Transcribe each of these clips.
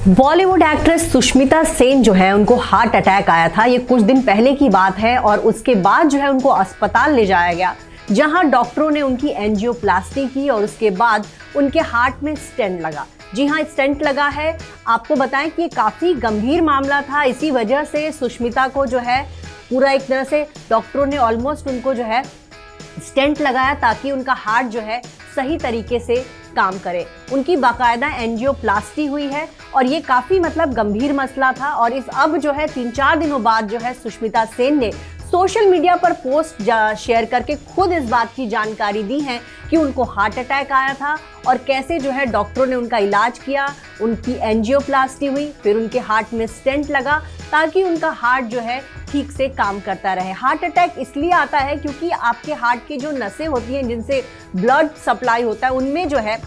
Bollywood actress Sushmita Sen जो है उनको हार्ट अटैक आया था। ये कुछ दिन पहले की बात है और उसके बाद जो है उनको अस्पताल ले जाया गया, जहां डॉक्टरों ने उनकी एंजियोप्लास्टी की और उसके बाद उनके हार्ट में स्टेंट लगा। जी हाँ, स्टेंट लगा है। आपको बताएं कि ये काफ़ी गंभीर मामला था। इसी वजह से सुष्मिता को जो है पूरा एक तरह से डॉक्टरों ने ऑलमोस्ट उनको जो है स्टेंट लगाया ताकि उनका हार्ट जो है सही तरीके से काम करे। उनकी बाकायदा एंजियोप्लास्टी हुई है और ये काफ़ी गंभीर मसला था। और इस अब जो है 3-4 दिनों बाद जो है सुष्मिता सेन ने सोशल मीडिया पर पोस्ट शेयर करके खुद इस बात की जानकारी दी है कि उनको हार्ट अटैक आया था और कैसे जो है डॉक्टरों ने उनका इलाज किया, उनकी एंजियोप्लास्टी हुई, फिर उनके हार्ट में स्टेंट लगा ताकि उनका हार्ट जो है ठीक से काम करता रहे। हार्ट अटैक इसलिए आता है क्योंकि आपके हार्ट की जो नसें होती हैं जिनसे ब्लड सप्लाई होता है, उनमें जो है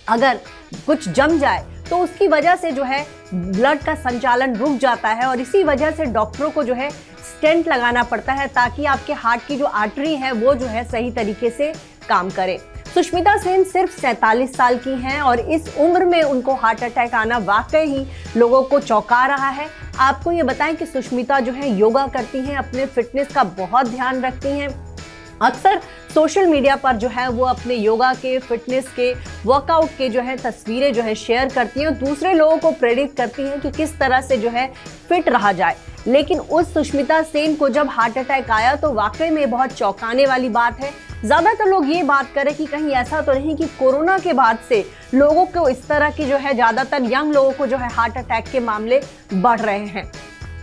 अगर कुछ जम जाए तो उसकी वजह से जो है ब्लड का संचालन रुक जाता है और इसी वजह से डॉक्टरों को जो है स्टेंट लगाना पड़ता है ताकि आपके हार्ट की जो आर्टरी है वो जो है सही तरीके से काम करे। सुष्मिता सेन सिर्फ 47 साल की हैं और इस उम्र में उनको हार्ट अटैक आना वाकई ही लोगों को चौंका रहा है। आपको ये बताएं कि सुष्मिता जो है योगा करती हैं, अपने फिटनेस का बहुत ध्यान रखती हैं। अक्सर सोशल मीडिया पर जो है वो अपने योगा के, फिटनेस के, वर्कआउट के जो है तस्वीरें जो है शेयर करती हैं और दूसरे लोगों को प्रेरित करती हैं कि किस तरह से जो है फिट रहा जाए। लेकिन उस सुष्मिता सेन को जब हार्ट अटैक आया तो वाकई में बहुत चौंकाने वाली बात है। ज़्यादातर लोग ये बात करें कि कहीं ऐसा तो नहीं कि कोरोना के बाद से लोगों को इस तरह की जो है ज़्यादातर यंग लोगों को जो है हार्ट अटैक के मामले बढ़ रहे हैं।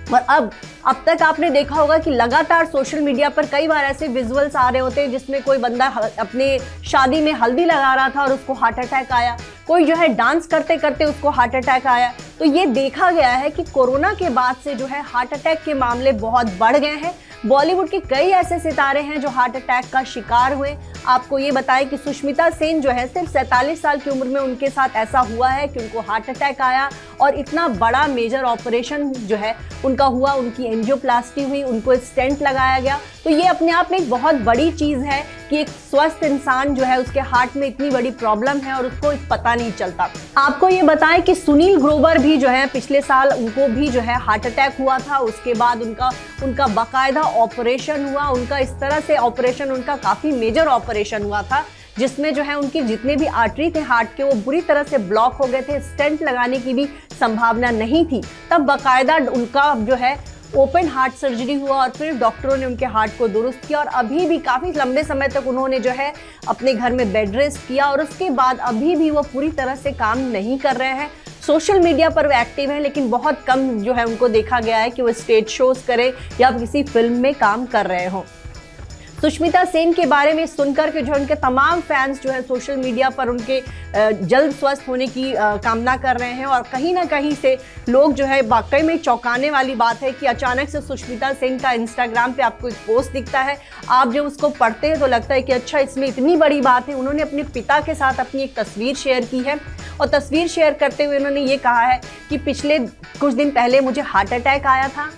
और अब तक आपने देखा होगा कि लगातार सोशल मीडिया पर कई बार ऐसे विजुअल्स आ रहे होते हैं जिसमें कोई बंदा अपने शादी में हल्दी लगा रहा था और उसको हार्ट अटैक आया, कोई जो है डांस करते करते उसको हार्ट अटैक आया। तो ये देखा गया है कि कोरोना के बाद से जो है हार्ट अटैक के मामले बहुत बढ़ गए हैं। बॉलीवुड के कई ऐसे सितारे हैं जो हार्ट अटैक का शिकार हुए। आपको ये बताएं कि सुष्मिता सेन जो है सिर्फ 47 साल की उम्र में उनके साथ ऐसा हुआ है कि उनको हार्ट अटैक आया और इतना बड़ा मेजर ऑपरेशन जो है उनका हुआ, उनकी एंजियोप्लास्टी हुई, उनको स्टेंट लगाया गया। तो ये अपने आप में एक बहुत बड़ी चीज़ है कि एक स्वस्थ इंसान जो है उसके हार्ट में इतनी बड़ी प्रॉब्लम है और उसको पता नहीं चलता। आपको ये बताएं कि सुनील ग्रोवर भी जो है पिछले साल उनको भी जो है हार्ट अटैक हुआ था। उसके बाद उनका बाकायदा ऑपरेशन हुआ। उनका इस तरह से ऑपरेशन, उनका काफ़ी मेजर ऑपरेशन हुआ था जिसमें जो है उनके जितने भी आर्टरी थे हार्ट के वो बुरी तरह से ब्लॉक हो गए थे। स्टेंट लगाने की भी संभावना नहीं थी। तब बाकायदा उनका जो है ओपन हार्ट सर्जरी हुआ और फिर डॉक्टरों ने उनके हार्ट को दुरुस्त किया और अभी भी काफ़ी लंबे समय तक उन्होंने जो है अपने घर में बेड रेस्ट किया और उसके बाद अभी भी वो पूरी तरह से काम नहीं कर रहे हैं। सोशल मीडिया पर वो एक्टिव हैं लेकिन बहुत कम जो है उनको देखा गया है कि वो स्टेज शोज करें या किसी फिल्म में काम कर रहे हों। सुष्मिता सेन के बारे में सुनकर के जो उनके तमाम फैंस जो है सोशल मीडिया पर उनके जल्द स्वस्थ होने की कामना कर रहे हैं और कहीं ना कहीं से लोग जो है वाकई में चौंकाने वाली बात है कि अचानक से सुष्मिता सेन का इंस्टाग्राम पे आपको एक पोस्ट दिखता है। आप जब उसको पढ़ते हैं तो लगता है कि अच्छा, इसमें इतनी बड़ी बात है। उन्होंने अपने पिता के साथ अपनी एक तस्वीर शेयर की है और तस्वीर शेयर करते हुए उन्होंने ये कहा है कि पिछले कुछ दिन पहले मुझे हार्ट अटैक आया था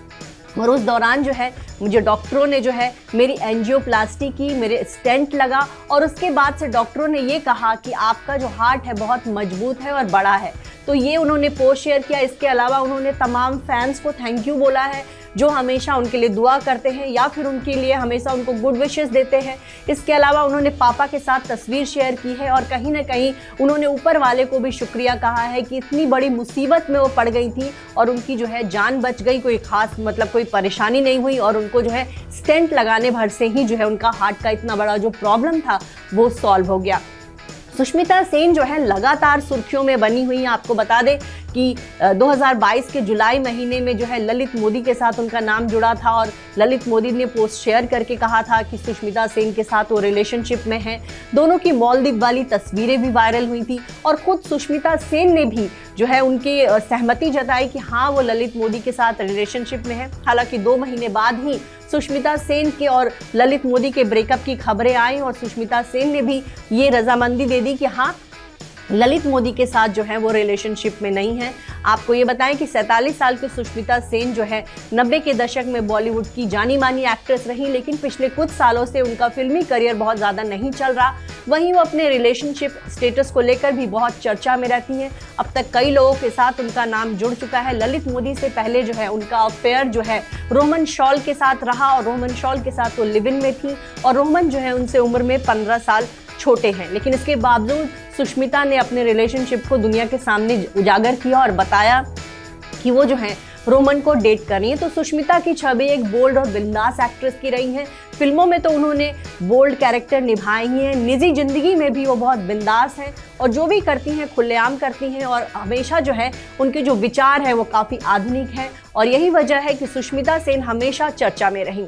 और उस दौरान जो है मुझे डॉक्टरों ने जो है मेरी एंजियोप्लास्टी की, मेरे स्टेंट लगा और उसके बाद से डॉक्टरों ने ये कहा कि आपका जो हार्ट है बहुत मजबूत है और बड़ा है। तो ये उन्होंने पोस्ट शेयर किया। इसके अलावा उन्होंने तमाम फैंस को थैंक यू बोला है जो हमेशा उनके लिए दुआ करते हैं या फिर उनके लिए हमेशा उनको गुड विशेस देते हैं। इसके अलावा उन्होंने पापा के साथ तस्वीर शेयर की है और कहीं ना कहीं उन्होंने ऊपर वाले को भी शुक्रिया कहा है कि इतनी बड़ी मुसीबत में वो पड़ गई थी और उनकी जो है जान बच गई, कोई खास कोई परेशानी नहीं हुई और उनको जो है स्टेंट लगाने भर से ही जो है उनका हार्ट का इतना बड़ा जो प्रॉब्लम था वो सॉल्व हो गया। सुष्मिता सेन जो है लगातार सुर्खियों में बनी हुई है। आपको बता दें कि 2022 के जुलाई महीने में जो है ललित मोदी के साथ उनका नाम जुड़ा था और ललित मोदी ने पोस्ट शेयर करके कहा था कि सुष्मिता सेन के साथ वो रिलेशनशिप में हैं। दोनों की मालदीव वाली तस्वीरें भी वायरल हुई थी और खुद सुष्मिता सेन ने भी जो है उनकी सहमति जताई कि हाँ, वो ललित मोदी के साथ रिलेशनशिप में है। हालांकि 2 महीने बाद ही सुष्मिता सेन के और ललित मोदी के ब्रेकअप की खबरें आई और सुष्मिता सेन ने भी ये रजामंदी दे दी कि हाँ, ललित मोदी के साथ जो है वो रिलेशनशिप में नहीं है। आपको ये बताएं कि 47 साल की सुष्मिता सेन जो है 90 के दशक में बॉलीवुड की जानी मानी एक्ट्रेस रही, लेकिन पिछले कुछ सालों से उनका फिल्मी करियर बहुत ज़्यादा नहीं चल रहा। वहीं वो अपने रिलेशनशिप स्टेटस को लेकर भी बहुत चर्चा में रहती हैं। अब तक कई लोगों के साथ उनका नाम जुड़ चुका है। ललित मोदी से पहले जो है उनका अफेयर जो है रोहमन शॉल के साथ रहा और रोहमन शॉल के साथ वो लिव इन में थी और रोहमन जो है उनसे उम्र में 15 साल छोटे हैं। लेकिन इसके बावजूद सुष्मिता ने अपने रिलेशनशिप को दुनिया के सामने उजागर किया और बताया कि वो जो है रोहमन को डेट कर रही है। तो सुष्मिता की छवि एक बोल्ड और बिंदास एक्ट्रेस की रही है। फिल्मों में तो उन्होंने बोल्ड कैरेक्टर निभाए ही हैं, निजी जिंदगी में भी वो बहुत बिंदास हैं और जो भी करती हैं खुलेआम करती हैं और हमेशा जो है उनके जो विचार है वो काफ़ी आधुनिक है और यही वजह है कि सुष्मिता सेन हमेशा चर्चा में रहीं।